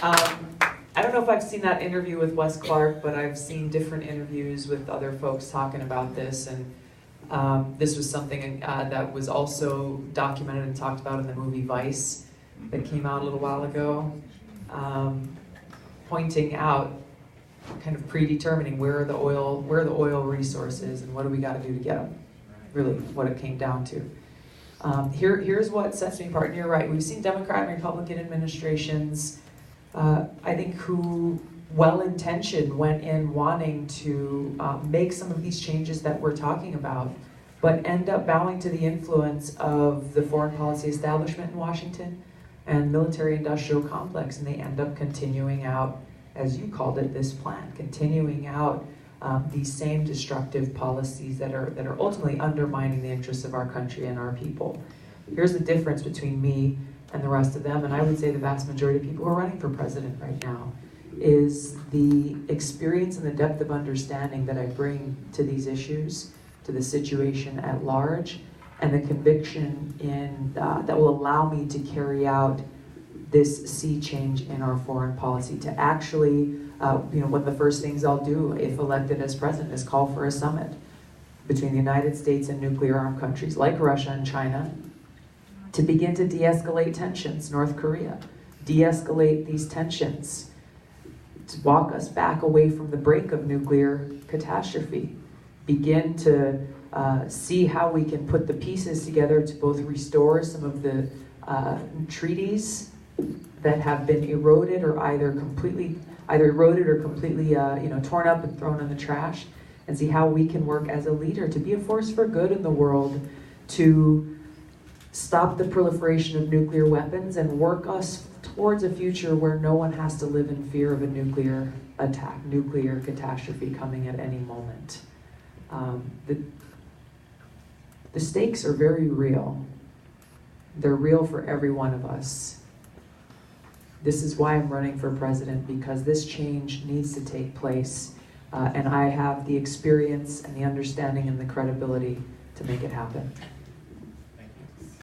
I don't know if I've seen that interview with Wes Clark, but I've seen different interviews with other folks talking about this, and this was something that was also documented and talked about in the movie Vice that came out a little while ago, pointing out, kind of predetermining where the oil resources and what do we got to do to get them. Really, what it came down to. Here's what sets me apart. And you're right. We've seen Democrat and Republican administrations, I think, who well-intentioned went in wanting to make some of these changes that we're talking about, but end up bowing to the influence of the foreign policy establishment in Washington and military-industrial complex, and they end up continuing out, as you called it, this plan, continuing out these same destructive policies that are ultimately undermining the interests of our country and our people. Here's the difference between me and the rest of them, and I would say the vast majority of people who are running for president right now, is the experience and the depth of understanding that I bring to these issues, to the situation at large, and the conviction that will allow me to carry out this sea change in our foreign policy, to actually, one of the first things I'll do if elected as president is call for a summit between the United States and nuclear-armed countries like Russia and China to begin to de-escalate tensions, North Korea, de-escalate these tensions, to walk us back away from the brink of nuclear catastrophe, begin to see how we can put the pieces together to both restore some of the treaties that have been eroded or either completely torn up and thrown in the trash, and see how we can work as a leader to be a force for good in the world, to stop the proliferation of nuclear weapons and work us towards a future where no one has to live in fear of a nuclear attack, nuclear catastrophe coming at any moment. The stakes are very real. They're real for every one of us. This is why I'm running for president, because this change needs to take place, and I have the experience and the understanding and the credibility to make it happen.